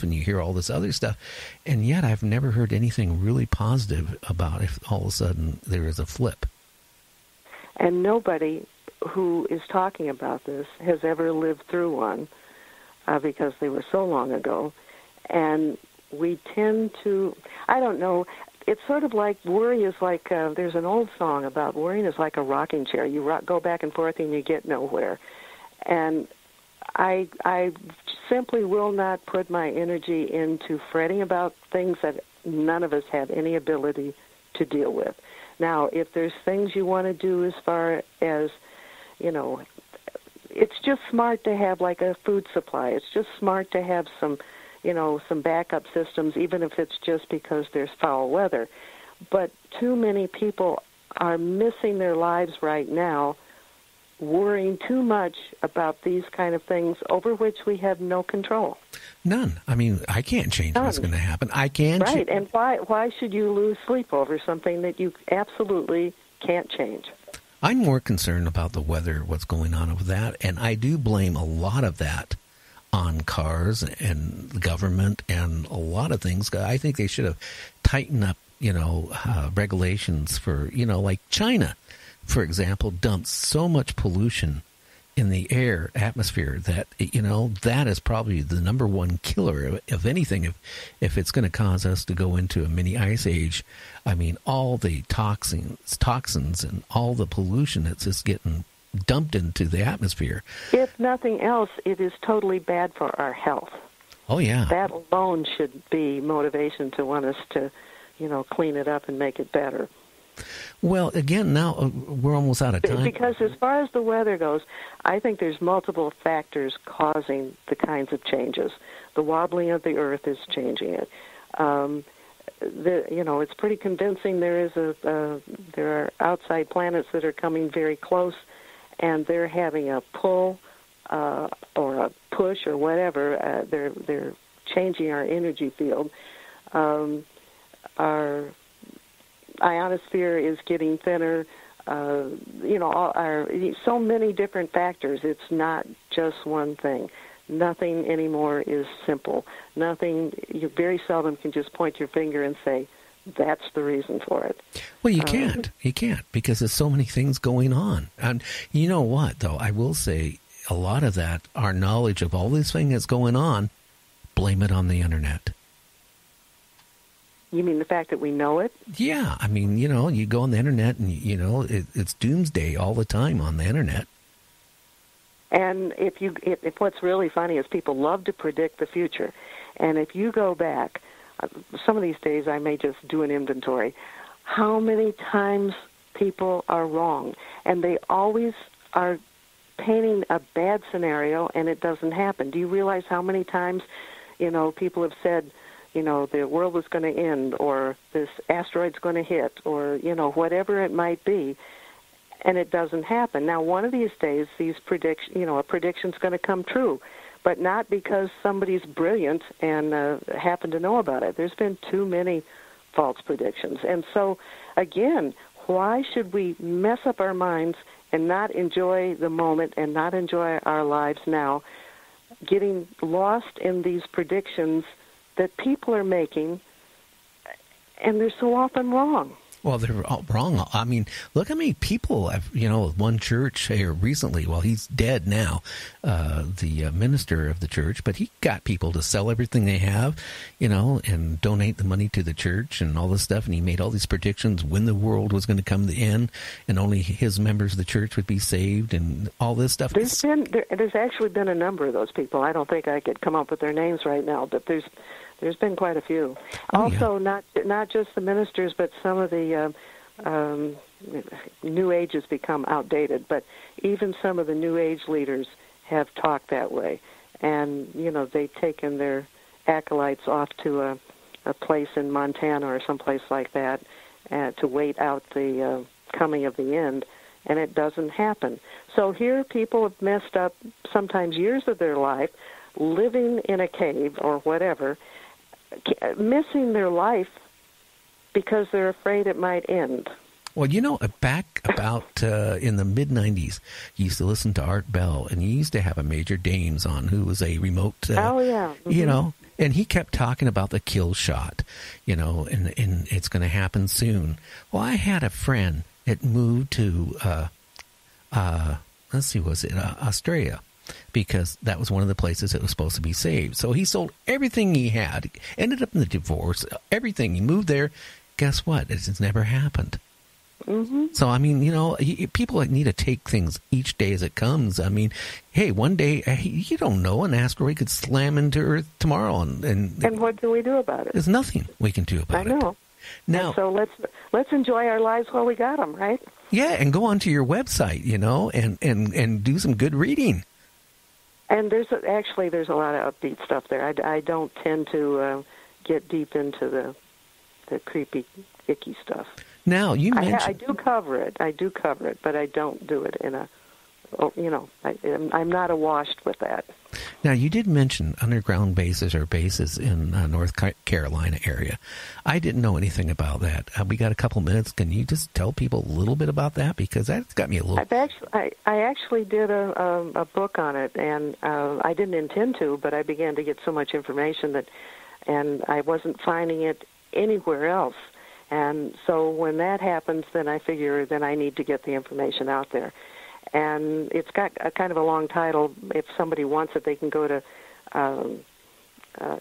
stuff, and you hear all this other stuff, and yet I've never heard anything really positive about if all of a sudden there is a flip. And nobody who is talking about this has ever lived through one because they were so long ago. And we tend to, I don't know, it's sort of like worry is like, there's an old song about worrying is like a rocking chair. You go back and forth and you get nowhere. And I simply will not put my energy into fretting about things that none of us have any ability to deal with. Now, if there's things you want to do as far as, you know, it's just smart to have like a food supply. It's just smart to have some, you know, some backup systems, even if it's just because there's foul weather. But too many people are missing their lives right now worrying too much about these kind of things over which we have no control. None. I mean, I can't change what's going to happen. I can. Right, and why should you lose sleep over something that you absolutely can't change? I'm more concerned about the weather, what's going on with that, and I do blame a lot of that on cars and the government and a lot of things. I think they should have tightened up, you know, regulations for, you know, like China, for example, dumps so much pollution in the atmosphere that, you know, that is probably the number one killer of anything. If it's going to cause us to go into a mini ice age, I mean, all the toxins and all the pollution that's just getting dumped into the atmosphere. If nothing else, it is totally bad for our health. Oh, yeah. That alone should be motivation to want us to, you know, clean it up and make it better. Well, again, now we're almost out of time. Because as far as the weather goes, I think there's multiple factors causing the kinds of changes. The wobbling of the Earth is changing it. You know, it's pretty convincing. There are outside planets that are coming very close, and they're having a pull or a push or whatever. They're changing our energy field. Our ionosphere is getting thinner. You know, so many different factors. It's not just one thing. Nothing anymore is simple. Nothing. You very seldom can just point your finger and say, that's the reason for it. Well, you can't. You can't, because there's so many things going on. And you know what, though? I will say a lot of that, our knowledge of all this thing that's going on, blame it on the Internet. You mean the fact that we know it? Yeah. I mean, you know, you go on the Internet and, you know, it's doomsday all the time on the Internet. And if what's really funny is people love to predict the future. And if you go back, some of these days I may just do an inventory, how many times people are wrong. And they always are painting a bad scenario and it doesn't happen. Do you realize how many times, you know, people have said, you know, the world was going to end, or this asteroid's going to hit, or, you know, whatever it might be, and it doesn't happen. Now, one of these days, a prediction's going to come true, but not because somebody's brilliant and happened to know about it. There's been too many false predictions. And so, again, why should we mess up our minds and not enjoy the moment and not enjoy our lives now, getting lost in these predictions that people are making, and they're so often wrong. Well, they're all wrong. I mean, look how many people have, you know, one church here recently, well, he's dead now, the minister of the church, but he got people to sell everything they have, you know, and donate the money to the church and all this stuff, and he made all these predictions when the world was going to come to the end, and only his members of the church would be saved, and all this stuff. There's actually been a number of those people. I don't think I could come up with their names right now, but there's been quite a few. Also, yeah. Not just the ministers, but some of the New Age has become outdated, but even some of the New Age leaders have talked that way. And, you know, they've taken their acolytes off to a place in Montana or someplace like that to wait out the coming of the end, and it doesn't happen. So here people have messed up sometimes years of their life living in a cave or whatever, missing their life because they're afraid it might end. Well, you know, back about in the mid-'90s, you used to listen to Art Bell, and he used to have a Major Dames on, who was a remote, oh, yeah. Mm-hmm. You know, And he kept talking about the kill shot, and it's going to happen soon. Well, I had a friend that moved to, Australia, because that was one of the places that was supposed to be saved. So he sold everything he had, ended up in the divorce, everything. He moved there. Guess what? It's never happened. Mm-hmm. So, I mean, people need to take things each day as it comes. I mean, hey, one day, you don't know, an asteroid could slam into Earth tomorrow. And what can we do about it? There's nothing we can do about it. I know. Now, and so let's enjoy our lives while we got them, right? Yeah, and go onto your website, and do some good reading. And there's a lot of upbeat stuff there. I don't tend to get deep into the creepy, icky stuff. Now, you mentioned... I do cover it, but I don't do it in I'm not awash with that. Now, you did mention underground bases or bases in North Carolina area. I didn't know anything about that. We got a couple minutes. Can you just tell people a little bit about that? Because that's got me a little... I actually did a book on it, and I didn't intend to, but I began to get so much information and I wasn't finding it anywhere else. And so when that happens, then I figure then I need to get the information out there. And it's got a kind of a long title. If somebody wants it, they can go to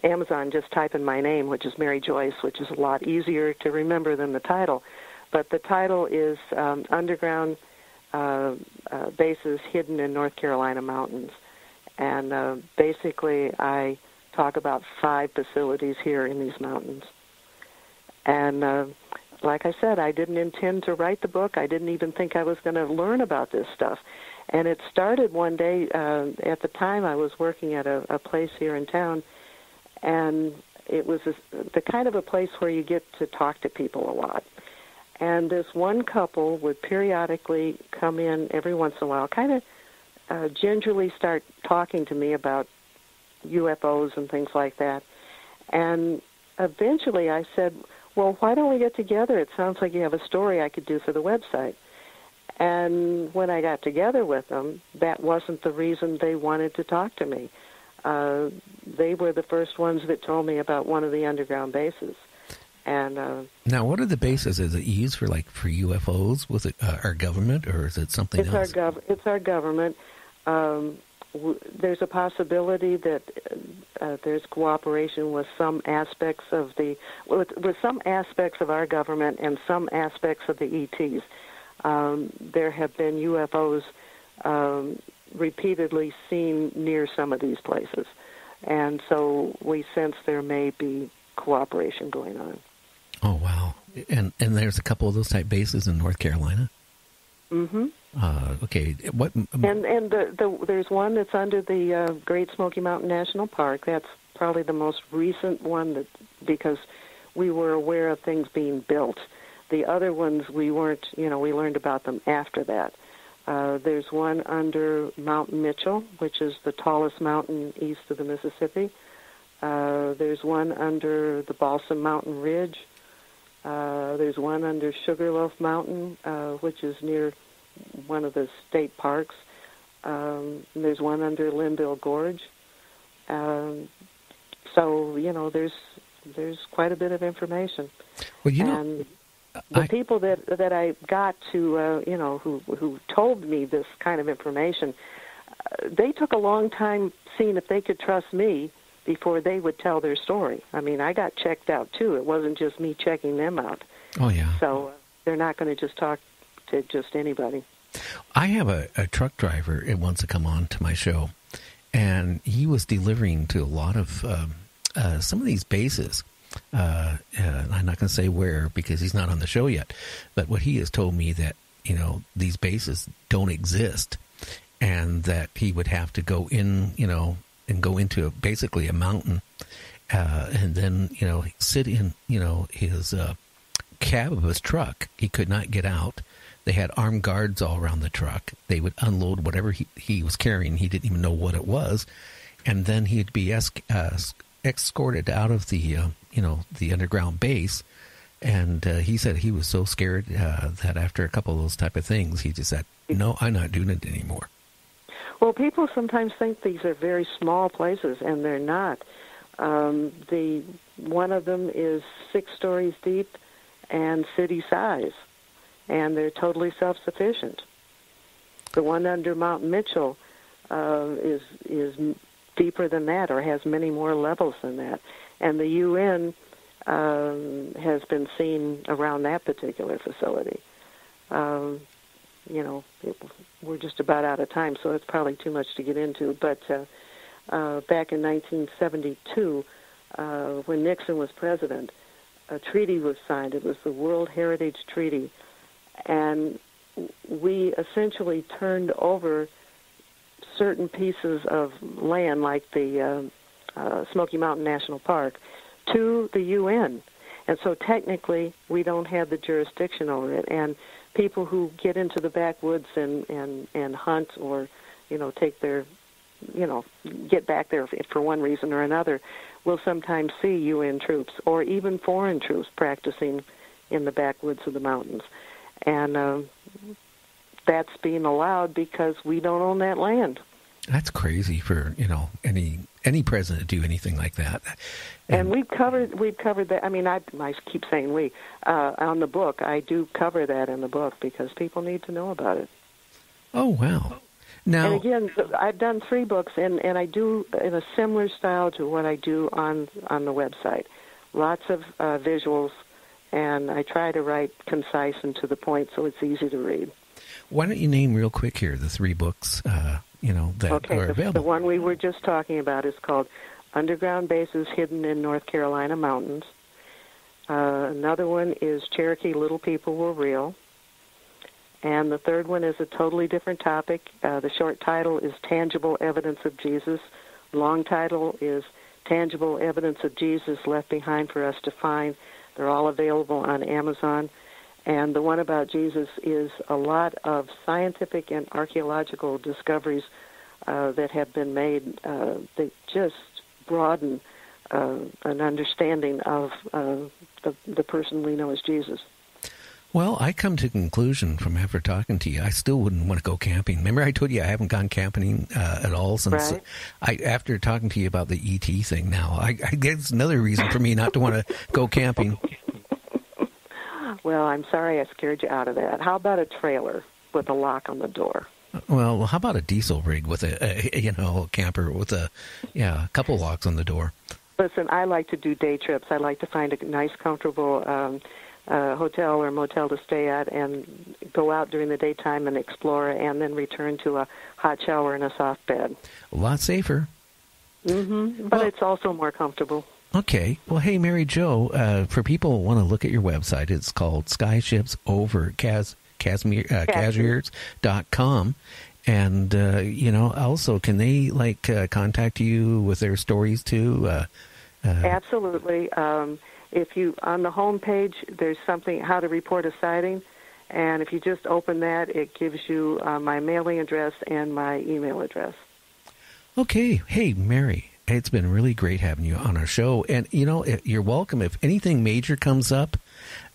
Amazon, just type in my name, which is Mary Joyce, which is a lot easier to remember than the title. But the title is Underground Bases Hidden in North Carolina Mountains. And basically I talk about 5 facilities here in these mountains. And like I said, I didn't intend to write the book. I didn't even think I was going to learn about this stuff. And it started one day, at the time I was working at a place here in town, and it was the kind of a place where you get to talk to people a lot. And this one couple would periodically come in every once in a while, kind of gingerly start talking to me about UFOs and things like that. And eventually I said, well, why don't we get together? It sounds like you have a story I could do for the website. And when I got together with them, that wasn't the reason they wanted to talk to me. They were the first ones that told me about one of the underground bases. And now, what are the bases? Is it used for UFOs? Was it our government, or is it something else? It's our government. There's a possibility that there's cooperation with some aspects of with some aspects of our government and some aspects of the ETs. There have been UFOs repeatedly seen near some of these places, and so we sense there may be cooperation going on. Oh wow! And there's a couple of those type bases in North Carolina. Mm-hmm. Okay. What? And there's one that's under the Great Smoky Mountain National Park. That's probably the most recent one because we were aware of things being built. The other ones we weren't. We learned about them after that. There's one under Mount Mitchell, which is the tallest mountain east of the Mississippi. There's one under the Balsam Mountain Ridge. There's one under Sugarloaf Mountain, which is near one of the state parks. There's one under Linville Gorge. So, there's quite a bit of information. Well, the people that I got to, who told me this kind of information, they took a long time seeing if they could trust me before they would tell their story. I mean, I got checked out, too. It wasn't just me checking them out. Oh, yeah. So they're not going to just talk to just anybody. I have a truck driver that wants to come on to my show, and he was delivering to a lot of some of these bases. I'm not going to say where because he's not on the show yet, but what he has told me that, these bases don't exist, and that he would have to go in, and go into basically a mountain, and then, sit in, his cab of his truck. He could not get out. They had armed guards all around the truck. They would unload whatever he was carrying. He didn't even know what it was. And then he'd be escorted out of the, the underground base. And he said he was so scared that after a couple of those type of things, he just said, no, I'm not doing it anymore. Well, people sometimes think these are very small places, and they're not. The one of them is 6 stories deep and city size, and they're totally self-sufficient. The one under Mount Mitchell is deeper than that, or has many more levels than that, and the UN has been seen around that particular facility. We're just about out of time, so it's probably too much to get into. But back in 1972, when Nixon was president, a treaty was signed. It was the World Heritage Treaty, and we essentially turned over certain pieces of land, like the Smoky Mountain National Park, to the UN. And so technically, we don't have the jurisdiction over it. And people who get into the backwoods and hunt, or, take their, get back there for one reason or another, will sometimes see UN troops or even foreign troops practicing in the backwoods of the mountains. And that's being allowed because we don't own that land. That's crazy for, any president to do anything like that. And we've covered that. I mean, I keep saying we. On the book, I do cover that in the book because people need to know about it. Oh, wow. Now, and again, I've done 3 books, and I do in a similar style to what I do on the website. Lots of visuals, and I try to write concise and to the point so it's easy to read. Why don't you name real quick here the 3 books, that are available? The one we were just talking about is called Underground Bases Hidden in North Carolina Mountains. Another one is Cherokee Little People Were Real. And the third one is a totally different topic. The short title is Tangible Evidence of Jesus. Long title is Tangible Evidence of Jesus Left Behind for Us to Find. They're all available on Amazon. And the one about Jesus is a lot of scientific and archaeological discoveries that have been made that just broaden an understanding of the person we know as Jesus. Well, I come to the conclusion from after talking to you, I still wouldn't want to go camping. Remember I told you I haven't gone camping at all since after talking to you about the ET thing now. I guess another reason for me not to want to go camping. Well, I'm sorry I scared you out of that. How about a trailer with a lock on the door? Well, how about a diesel rig with a camper with a couple locks on the door? Listen, I like to do day trips. I like to find a nice, comfortable hotel or motel to stay at and go out during the daytime and explore, and then return to a hot shower and a soft bed. A lot safer. Mm-hmm. But it's also more comfortable. Okay. Well, hey, Mary Jo, for people who want to look at your website, it's called Skyshipsover.Cashmere's.com. And, also, can they, contact you with their stories, too? Absolutely. If you, on the home page, there's something, how to report a sighting. And if you just open that, it gives you my mailing address and my email address. Okay. Hey, Mary, it's been really great having you on our show. And, you're welcome. If anything major comes up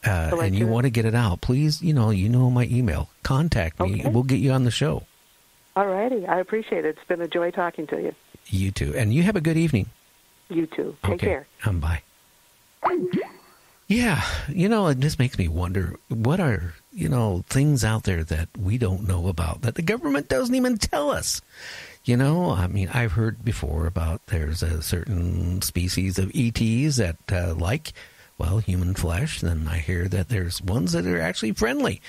and you want to get it out, please, you know my email. Contact me. Okay. We'll get you on the show. All righty. I appreciate it. It's been a joy talking to you. You too. And you have a good evening. You too. Take care. Bye. Yeah, it just makes me wonder, what are, things out there that we don't know about, that the government doesn't even tell us? I've heard before about there's a certain species of ETs that like, human flesh. Then I hear that there's ones that are actually friendly.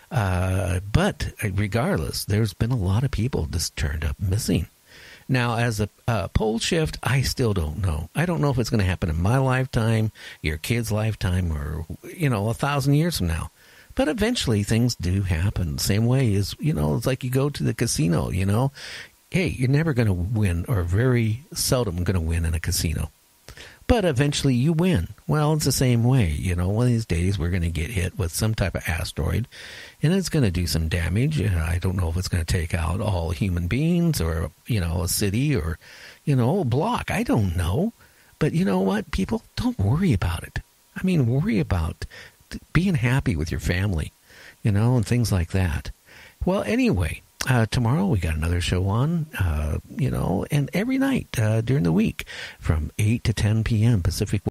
But regardless, there's been a lot of people just turned up missing. Now, as a pole shift, I still don't know. I don't know if it's going to happen in my lifetime, your kid's lifetime, or, 1,000 years from now. But eventually things do happen. Same way as, it's like you go to the casino, Hey, you're never going to win, or very seldom going to win in a casino. But eventually you win. Well, it's the same way. One of these days we're going to get hit with some type of asteroid, and it's going to do some damage. I don't know if it's going to take out all human beings, or, a city, or, a block. I don't know. But you know what? People, don't worry about it. Worry about being happy with your family, and things like that. Well, anyway, tomorrow we got another show on, and every night during the week from 8 to 10 p.m. Pacific